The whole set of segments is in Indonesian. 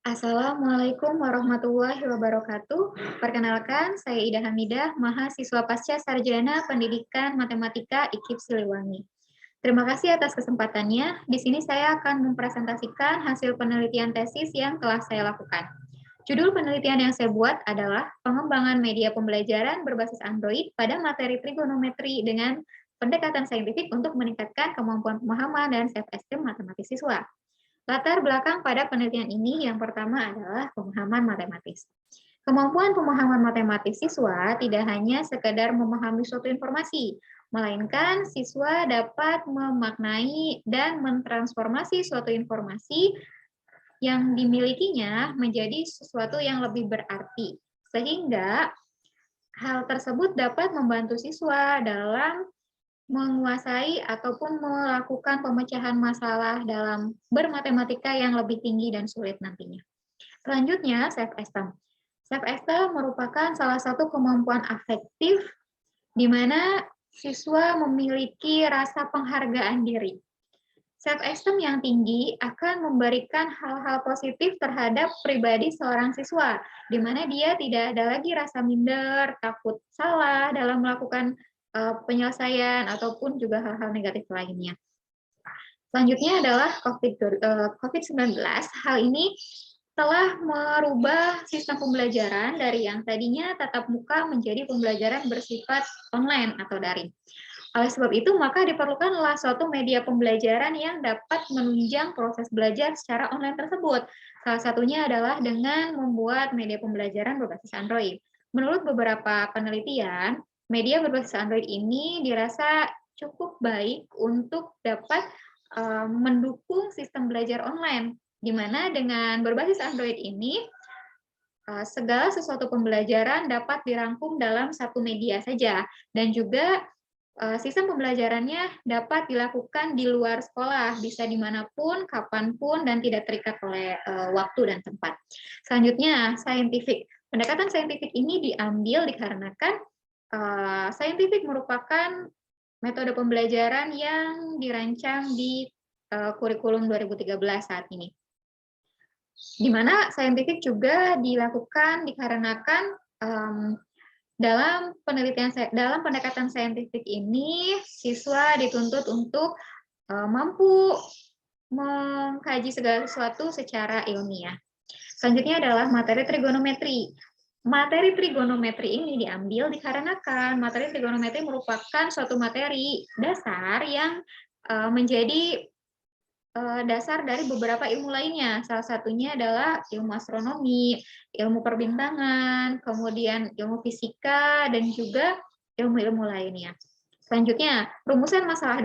Assalamualaikum warahmatullahi wabarakatuh. Perkenalkan, saya Ida Hamidah, mahasiswa pasca sarjana Pendidikan Matematika IKIP Siliwangi. Terima kasih atas kesempatannya. Di sini saya akan mempresentasikan hasil penelitian tesis yang telah saya lakukan. Judul penelitian yang saya buat adalah pengembangan media pembelajaran berbasis Android pada materi trigonometri dengan pendekatan saintifik untuk meningkatkan kemampuan pemahaman dan self-esteem matematis siswa. Latar belakang pada penelitian ini yang pertama adalah pemahaman matematis. Kemampuan pemahaman matematis siswa tidak hanya sekedar memahami suatu informasi, melainkan siswa dapat memaknai dan mentransformasi suatu informasi yang dimilikinya menjadi sesuatu yang lebih berarti, sehingga hal tersebut dapat membantu siswa dalam menguasai ataupun melakukan pemecahan masalah dalam bermatematika yang lebih tinggi dan sulit nantinya. Selanjutnya, self-esteem. Self-esteem merupakan salah satu kemampuan afektif di mana siswa memiliki rasa penghargaan diri. Self-esteem yang tinggi akan memberikan hal-hal positif terhadap pribadi seorang siswa, di mana dia tidak ada lagi rasa minder, takut salah dalam melakukan penyelesaian ataupun juga hal-hal negatif lainnya. Selanjutnya adalah COVID-19. Hal ini telah merubah sistem pembelajaran dari yang tadinya tatap muka menjadi pembelajaran bersifat online atau daring. Oleh sebab itu, maka diperlukanlah suatu media pembelajaran yang dapat menunjang proses belajar secara online tersebut. Salah satunya adalah dengan membuat media pembelajaran berbasis Android. Menurut beberapa penelitian, media berbasis Android ini dirasa cukup baik untuk dapat mendukung sistem belajar online, di mana dengan berbasis Android ini, segala sesuatu pembelajaran dapat dirangkum dalam satu media saja, dan juga sistem pembelajarannya dapat dilakukan di luar sekolah, bisa dimanapun, kapanpun, dan tidak terikat oleh waktu dan tempat. Selanjutnya, saintifik. Pendekatan saintifik ini diambil dikarenakan saintifik merupakan metode pembelajaran yang dirancang di kurikulum 2013 saat ini. Di mana saintifik juga dilakukan dikarenakan dalam pendekatan saintifik ini, siswa dituntut untuk mampu mengkaji segala sesuatu secara ilmiah. Selanjutnya adalah materi trigonometri. Materi trigonometri ini diambil dikarenakan materi trigonometri merupakan suatu materi dasar yang menjadi dasar dari beberapa ilmu lainnya. Salah satunya adalah ilmu astronomi, ilmu perbintangan, kemudian ilmu fisika, dan juga ilmu-ilmu lainnya. Selanjutnya, rumusan masalah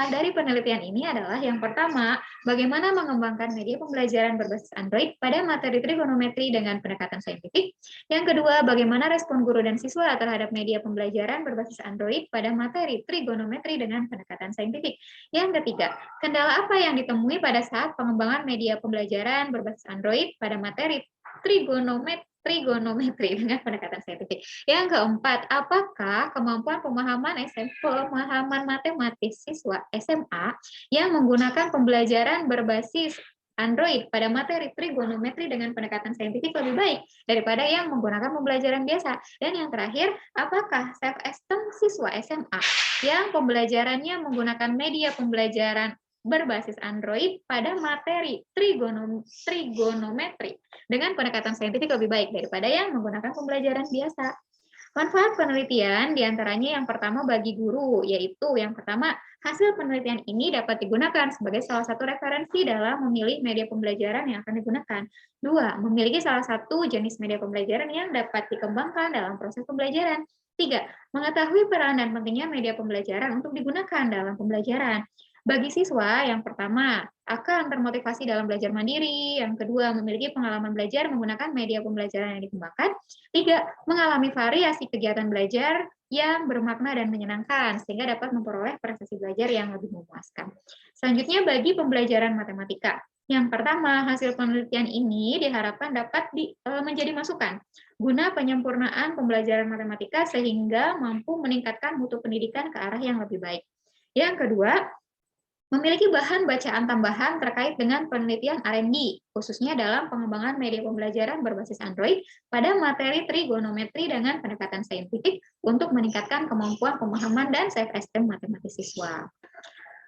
dari penelitian ini adalah yang pertama, bagaimana mengembangkan media pembelajaran berbasis Android pada materi trigonometri dengan pendekatan saintifik. Yang kedua, bagaimana respon guru dan siswa terhadap media pembelajaran berbasis Android pada materi trigonometri dengan pendekatan saintifik. Yang ketiga, kendala apa yang ditemui pada saat pengembangan media pembelajaran berbasis Android pada materi trigonometri dengan pendekatan saintifik. Yang keempat, apakah kemampuan pemahaman matematis siswa SMA yang menggunakan pembelajaran berbasis Android pada materi trigonometri dengan pendekatan saintifik lebih baik daripada yang menggunakan pembelajaran biasa. Dan yang terakhir, apakah self-esteem siswa SMA yang pembelajarannya menggunakan media pembelajaran berbasis Android pada materi trigonometri dengan pendekatan saintifik lebih baik daripada yang menggunakan pembelajaran biasa. Manfaat penelitian diantaranya yang pertama bagi guru, yaitu yang pertama, hasil penelitian ini dapat digunakan sebagai salah satu referensi dalam memilih media pembelajaran yang akan digunakan. Dua, memiliki salah satu jenis media pembelajaran yang dapat dikembangkan dalam proses pembelajaran. Tiga, mengetahui peran dan pentingnya media pembelajaran untuk digunakan dalam pembelajaran. Bagi siswa, yang pertama, akan termotivasi dalam belajar mandiri. Yang kedua, memiliki pengalaman belajar menggunakan media pembelajaran yang dikembangkan. Tiga, mengalami variasi kegiatan belajar yang bermakna dan menyenangkan, sehingga dapat memperoleh prestasi belajar yang lebih memuaskan. Selanjutnya, bagi pembelajaran matematika. Yang pertama, hasil penelitian ini diharapkan dapat menjadi masukan guna penyempurnaan pembelajaran matematika sehingga mampu meningkatkan mutu pendidikan ke arah yang lebih baik. Yang kedua, Memiliki bahan bacaan tambahan terkait dengan penelitian R&D, khususnya dalam pengembangan media pembelajaran berbasis Android pada materi trigonometri dengan pendekatan saintifik untuk meningkatkan kemampuan pemahaman dan self-esteem matematis siswa.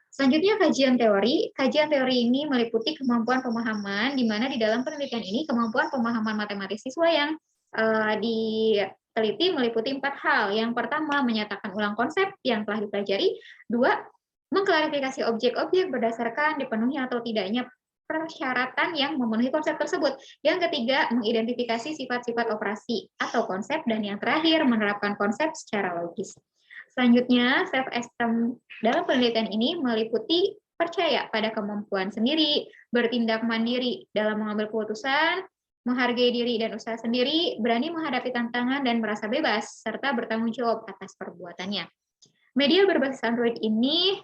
Selanjutnya kajian teori. Kajian teori ini meliputi kemampuan pemahaman, di mana di dalam penelitian ini kemampuan pemahaman matematis siswa yang diteliti meliputi 4 hal. Yang pertama, menyatakan ulang konsep yang telah dipelajari. 2, mengklarifikasi objek-objek berdasarkan dipenuhi atau tidaknya persyaratan yang memenuhi konsep tersebut. Yang ketiga, mengidentifikasi sifat-sifat operasi atau konsep. Dan yang terakhir, menerapkan konsep secara logis. Selanjutnya, self-esteem dalam penelitian ini meliputi percaya pada kemampuan sendiri, bertindak mandiri dalam mengambil keputusan, menghargai diri dan usaha sendiri, berani menghadapi tantangan dan merasa bebas, serta bertanggung jawab atas perbuatannya. Media berbasis Android ini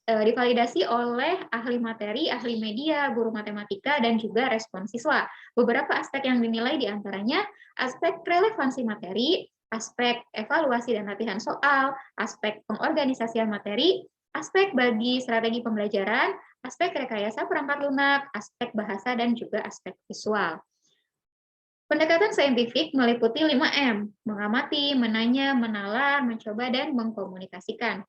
divalidasi oleh ahli materi, ahli media, guru matematika, dan juga respon siswa. Beberapa aspek yang dinilai diantaranya aspek relevansi materi, aspek evaluasi dan latihan soal, aspek pengorganisasian materi, aspek bagi strategi pembelajaran, aspek rekayasa perangkat lunak, aspek bahasa, dan juga aspek visual. Pendekatan saintifik meliputi 5M, mengamati, menanya, menalar, mencoba, dan mengkomunikasikan.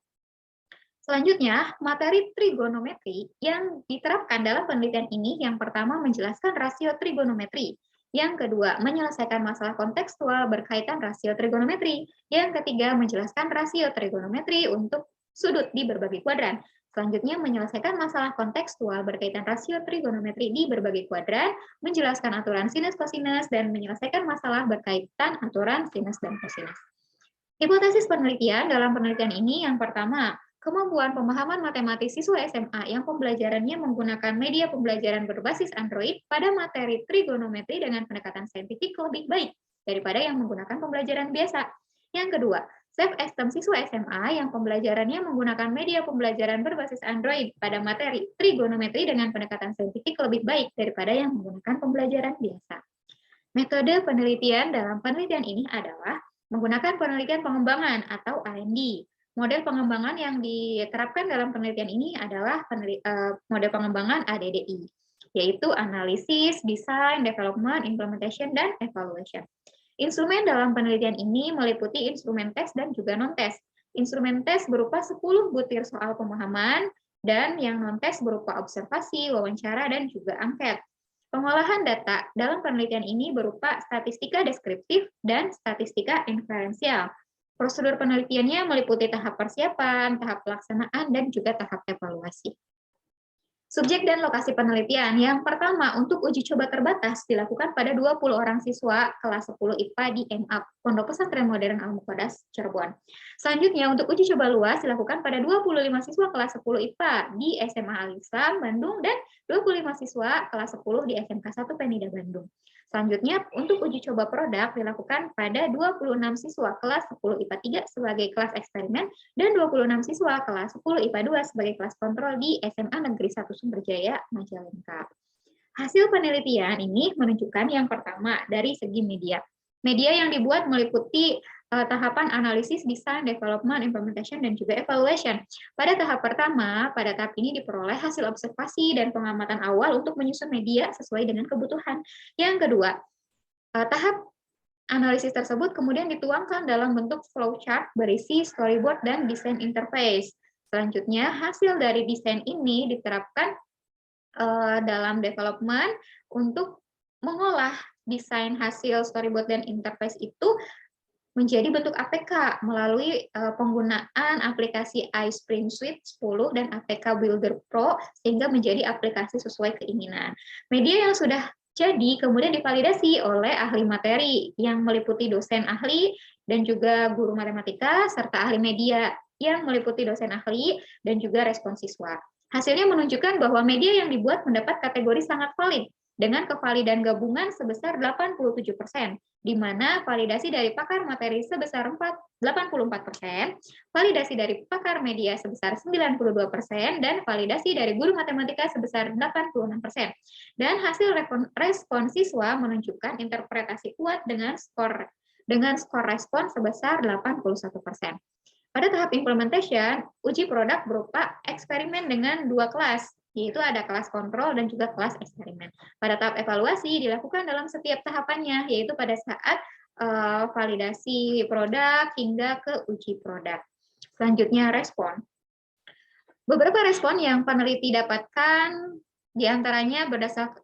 Selanjutnya, materi trigonometri yang diterapkan dalam penelitian ini yang pertama menjelaskan rasio trigonometri, yang kedua menyelesaikan masalah kontekstual berkaitan rasio trigonometri, yang ketiga menjelaskan rasio trigonometri untuk sudut di berbagai kuadran. Selanjutnya menyelesaikan masalah kontekstual berkaitan rasio trigonometri di berbagai kuadran, menjelaskan aturan sinus kosinus, dan menyelesaikan masalah berkaitan aturan sinus dan kosinus. Hipotesis penelitian dalam penelitian ini yang pertama, kemampuan pemahaman matematis siswa SMA yang pembelajarannya menggunakan media pembelajaran berbasis Android pada materi trigonometri dengan pendekatan saintifik lebih baik daripada yang menggunakan pembelajaran biasa. Yang kedua, self-esteem siswa SMA yang pembelajarannya menggunakan media pembelajaran berbasis Android pada materi trigonometri dengan pendekatan saintifik lebih baik daripada yang menggunakan pembelajaran biasa. Metode penelitian dalam penelitian ini adalah menggunakan penelitian pengembangan atau R&D. Model pengembangan yang diterapkan dalam penelitian ini adalah model pengembangan ADDI, yaitu analisis, design, development, implementation, dan evaluation. Instrumen dalam penelitian ini meliputi instrumen tes dan juga non-tes. Instrumen tes berupa 10 butir soal pemahaman, dan yang non-tes berupa observasi, wawancara, dan juga angket. Pengolahan data dalam penelitian ini berupa statistika deskriptif dan statistika inferensial. Prosedur penelitiannya meliputi tahap persiapan, tahap pelaksanaan, dan juga tahap evaluasi. Subjek dan lokasi penelitian. Yang pertama, untuk uji coba terbatas dilakukan pada 20 orang siswa kelas 10 IPA di MA, Pondok Pesantren Modern Al-Muqaddas, Cirebon. Selanjutnya, untuk uji coba luas dilakukan pada 25 siswa kelas 10 IPA di SMA Al-Islam, Bandung, dan 25 siswa kelas 10 di SMK 1 Penida, Bandung. Selanjutnya, untuk uji coba produk dilakukan pada 26 siswa kelas 10 IPA 3 sebagai kelas eksperimen dan 26 siswa kelas 10 IPA 2 sebagai kelas kontrol di SMA Negeri 1 Sumberjaya, Majalengka. Hasil penelitian ini menunjukkan yang pertama dari segi media. Media yang dibuat meliputi tahapan analisis, design, development, implementation, dan juga evaluation. Pada tahap pertama, pada tahap ini diperoleh hasil observasi dan pengamatan awal untuk menyusun media sesuai dengan kebutuhan. Yang kedua, tahap analisis tersebut kemudian dituangkan dalam bentuk flowchart berisi storyboard dan desain interface. Selanjutnya, hasil dari desain ini diterapkan dalam development untuk mengolah desain hasil storyboard dan interface itu menjadi bentuk APK melalui penggunaan aplikasi iSpring Suite 10 dan APK Builder Pro sehingga menjadi aplikasi sesuai keinginan. Media yang sudah jadi kemudian divalidasi oleh ahli materi yang meliputi dosen ahli dan juga guru matematika serta ahli media yang meliputi dosen ahli dan juga respon siswa. Hasilnya menunjukkan bahwa media yang dibuat mendapat kategori sangat valid dengan kevalidan gabungan sebesar 87%, di mana validasi dari pakar materi sebesar 84%, validasi dari pakar media sebesar 92%, dan validasi dari guru matematika sebesar 86%. Dan hasil respon siswa menunjukkan interpretasi kuat dengan skor respon sebesar 81%. Pada tahap implementation, uji produk berupa eksperimen dengan 2 kelas, yaitu ada kelas kontrol dan juga kelas eksperimen. Pada tahap evaluasi dilakukan dalam setiap tahapannya, yaitu pada saat validasi produk hingga ke uji produk. Selanjutnya respon. Beberapa respon yang peneliti dapatkan diantaranya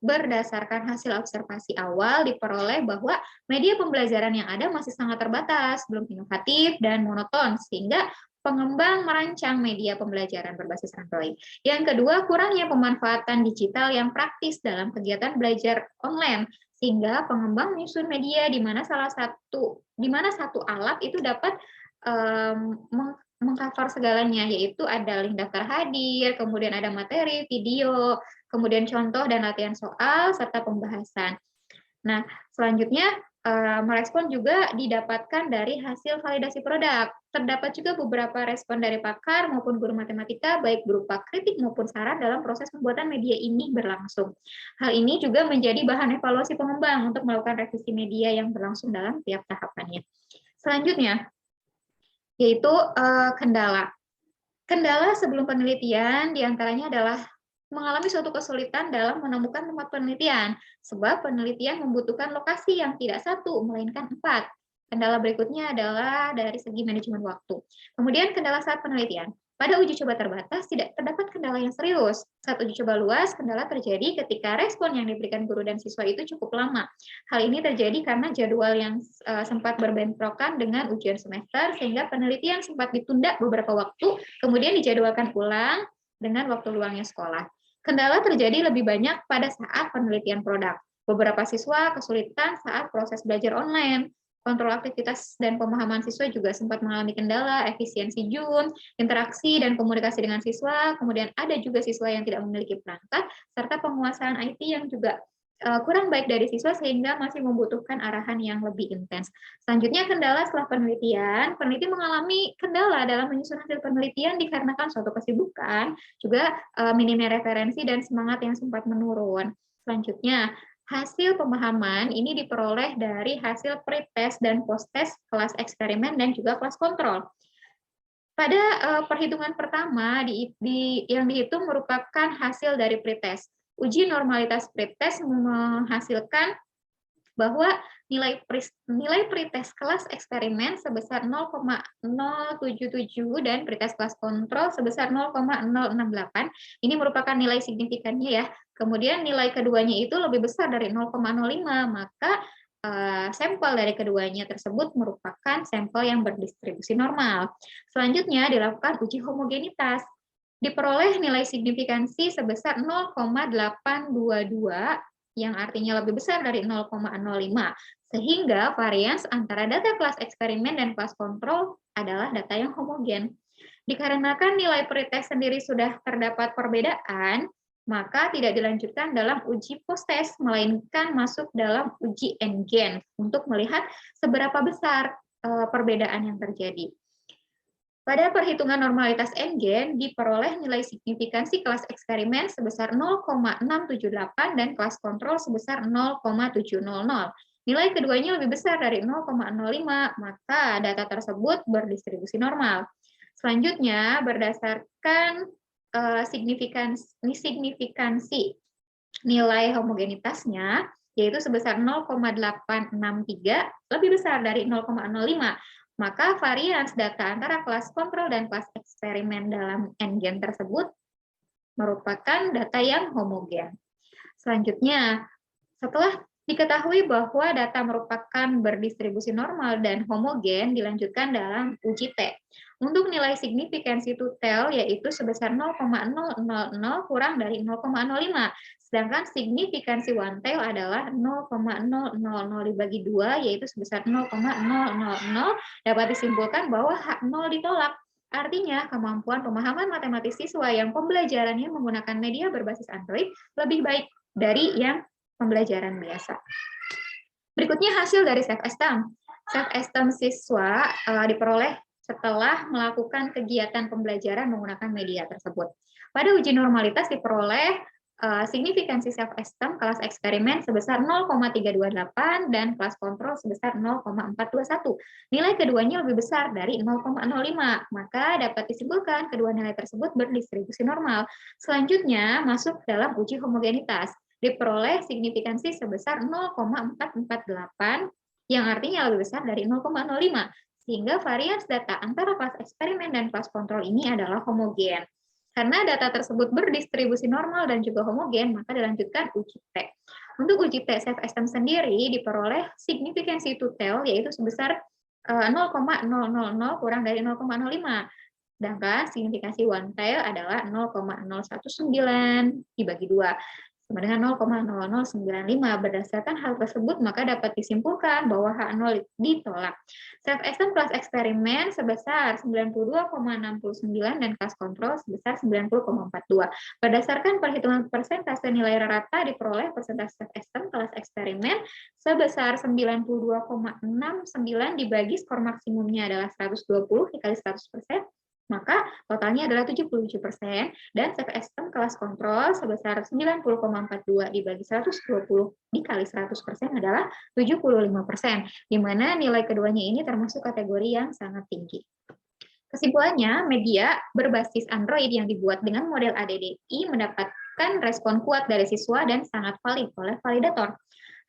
berdasarkan hasil observasi awal diperoleh bahwa media pembelajaran yang ada masih sangat terbatas, belum inovatif, dan monoton, sehingga pengembang merancang media pembelajaran berbasis Android. Yang kedua, kurangnya pemanfaatan digital yang praktis dalam kegiatan belajar online, sehingga pengembang menyusun media di mana satu alat itu dapat mengcover segalanya, yaitu ada link daftar hadir, kemudian ada materi, video, kemudian contoh dan latihan soal, serta pembahasan. Nah, selanjutnya merespon juga didapatkan dari hasil validasi produk. Terdapat juga beberapa respon dari pakar maupun guru matematika, baik berupa kritik maupun saran dalam proses pembuatan media ini berlangsung. Hal ini juga menjadi bahan evaluasi pengembang untuk melakukan revisi media yang berlangsung dalam tiap tahapannya. Selanjutnya, yaitu kendala. Kendala sebelum penelitian diantaranya adalah mengalami suatu kesulitan dalam menemukan tempat penelitian, sebab penelitian membutuhkan lokasi yang tidak satu, melainkan 4. Kendala berikutnya adalah dari segi manajemen waktu. Kemudian kendala saat penelitian. Pada uji coba terbatas, tidak terdapat kendala yang serius. Saat uji coba luas, kendala terjadi ketika respon yang diberikan guru dan siswa itu cukup lama. Hal ini terjadi karena jadwal yang sempat berbentrokan dengan ujian semester, sehingga penelitian sempat ditunda beberapa waktu, kemudian dijadwalkan ulang dengan waktu luangnya sekolah. Kendala terjadi lebih banyak pada saat penelitian produk. Beberapa siswa kesulitan saat proses belajar online. Kontrol aktivitas dan pemahaman siswa juga sempat mengalami kendala, efisiensi Jun, interaksi dan komunikasi dengan siswa, kemudian ada juga siswa yang tidak memiliki perangkat, serta penguasaan IT yang juga kurang baik dari siswa sehingga masih membutuhkan arahan yang lebih intens. Selanjutnya kendala setelah penelitian, peneliti mengalami kendala dalam menyusun hasil penelitian dikarenakan suatu kesibukan, juga minimnya referensi dan semangat yang sempat menurun. Selanjutnya, hasil pemahaman ini diperoleh dari hasil pretest dan posttest kelas eksperimen dan juga kelas kontrol. Pada perhitungan pertama yang dihitung merupakan hasil dari pretest. Uji normalitas pretest menghasilkan bahwa nilai pretest kelas eksperimen sebesar 0,077 dan pretest kelas kontrol sebesar 0,068. Ini merupakan nilai signifikannya ya. Kemudian nilai keduanya itu lebih besar dari 0,05, maka sampel dari keduanya tersebut merupakan sampel yang berdistribusi normal. Selanjutnya dilakukan uji homogenitas. Diperoleh nilai signifikansi sebesar 0,822 yang artinya lebih besar dari 0,05, sehingga varians antara data kelas eksperimen dan kelas kontrol adalah data yang homogen. Dikarenakan nilai pretest sendiri sudah terdapat perbedaan, maka tidak dilanjutkan dalam uji posttest, melainkan masuk dalam uji endgen untuk melihat seberapa besar perbedaan yang terjadi. Pada perhitungan normalitas endgen diperoleh nilai signifikansi kelas eksperimen sebesar 0,678 dan kelas kontrol sebesar 0,700. Nilai keduanya lebih besar dari 0,05, maka data tersebut berdistribusi normal. Selanjutnya, berdasarkan signifikansi nilai homogenitasnya, yaitu sebesar 0,863, lebih besar dari 0,05, maka varians data antara kelas kontrol dan kelas eksperimen dalam endgen tersebut merupakan data yang homogen. Selanjutnya, setelah diketahui bahwa data merupakan berdistribusi normal dan homogen, dilanjutkan dalam uji T. Untuk nilai signifikansi tutel yaitu sebesar 0,000 kurang dari 0,05. Sedangkan signifikansi one tail adalah 0,000 dibagi 2 yaitu sebesar 0,000, dapat disimpulkan bahwa H0 ditolak. Artinya, kemampuan pemahaman matematis siswa yang pembelajarannya menggunakan media berbasis Android lebih baik dari yang pembelajaran biasa. Berikutnya hasil dari self-esteem. Self-esteem siswa diperoleh setelah melakukan kegiatan pembelajaran menggunakan media tersebut. Pada uji normalitas diperoleh signifikansi self-esteem kelas eksperimen sebesar 0,328 dan kelas kontrol sebesar 0,421. Nilai keduanya lebih besar dari 0,05, maka dapat disimpulkan kedua nilai tersebut berdistribusi normal. Selanjutnya, masuk dalam uji homogenitas. Diperoleh signifikansi sebesar 0,448, yang artinya lebih besar dari 0,05, sehingga varians data antara kelas eksperimen dan kelas kontrol ini adalah homogen. Karena data tersebut berdistribusi normal dan juga homogen, maka dilanjutkan uji T. Untuk uji T self-esteem sendiri diperoleh signifikansi to tail, yaitu sebesar 0,000 kurang dari 0,05. Sedangkan signifikansi one tail adalah 0,019 dibagi 2. Sama dengan 0,0095. Berdasarkan hal tersebut, maka dapat disimpulkan bahwa H0 ditolak. Self-esteem kelas eksperimen sebesar 92,69 dan kelas kontrol sebesar 90,42. Berdasarkan perhitungan persentase nilai rata diperoleh persentase self-esteem kelas eksperimen sebesar 92,69 dibagi skor maksimumnya adalah 120 dikali 100%, maka totalnya adalah 77%, dan self-esteem kelas kontrol sebesar 90,42 dibagi 120 dikali 100% adalah 75%, di mana nilai keduanya ini termasuk kategori yang sangat tinggi. Kesimpulannya, media berbasis Android yang dibuat dengan model ADDI mendapatkan respon kuat dari siswa dan sangat valid oleh validator.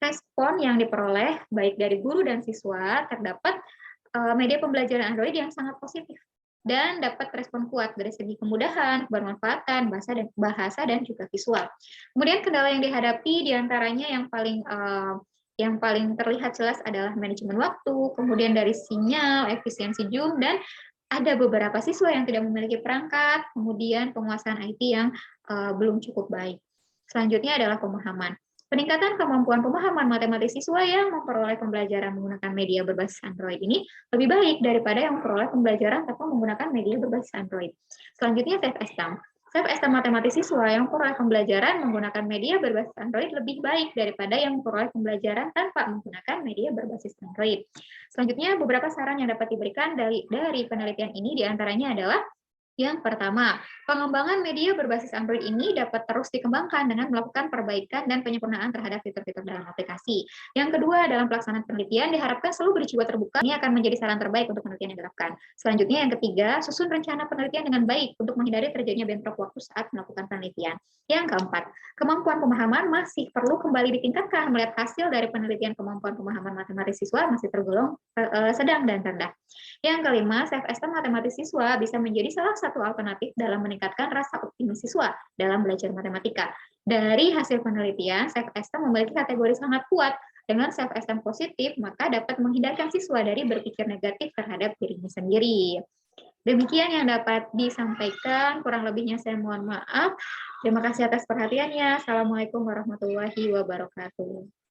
Respon yang diperoleh baik dari guru dan siswa terdapat media pembelajaran Android yang sangat positif dan dapat respon kuat dari segi kemudahan, bermanfaatan, bahasa dan juga visual. Kemudian kendala yang dihadapi diantaranya yang paling terlihat jelas adalah manajemen waktu, kemudian dari sinyal, efisiensi Zoom, dan ada beberapa siswa yang tidak memiliki perangkat, kemudian penguasaan IT yang belum cukup baik. Selanjutnya adalah pemahaman. Peningkatan kemampuan pemahaman matematik siswa yang memperoleh pembelajaran menggunakan media berbasis Android ini lebih baik daripada yang memperoleh pembelajaran tanpa menggunakan media berbasis Android. Selanjutnya, self-esteem. Self-esteem matematik siswa yang memperoleh pembelajaran menggunakan media berbasis Android lebih baik daripada yang memperoleh pembelajaran tanpa menggunakan media berbasis Android. Selanjutnya, beberapa saran yang dapat diberikan dari penelitian ini diantaranya adalah yang pertama, pengembangan media berbasis Android ini dapat terus dikembangkan dengan melakukan perbaikan dan penyempurnaan terhadap fitur-fitur dalam aplikasi. Yang kedua, dalam pelaksanaan penelitian diharapkan selalu berjiwa terbuka. Ini akan menjadi saran terbaik untuk penelitian yang diterapkan. Selanjutnya, yang ketiga, susun rencana penelitian dengan baik untuk menghindari terjadinya bentrok waktu saat melakukan penelitian. Yang keempat, kemampuan pemahaman masih perlu kembali ditingkatkan melihat hasil dari penelitian kemampuan pemahaman matematis siswa masih tergolong sedang dan rendah. Yang kelima, self-esteem matematis siswa bisa menjadi salah satu alternatif dalam meningkatkan rasa optimis siswa dalam belajar matematika. Dari hasil penelitian, self-esteem memiliki kategori sangat kuat. Dengan self-esteem positif, maka dapat menghindarkan siswa dari berpikir negatif terhadap dirinya sendiri. Demikian yang dapat disampaikan, kurang lebihnya saya mohon maaf. Terima kasih atas perhatiannya. Assalamualaikum warahmatullahi wabarakatuh.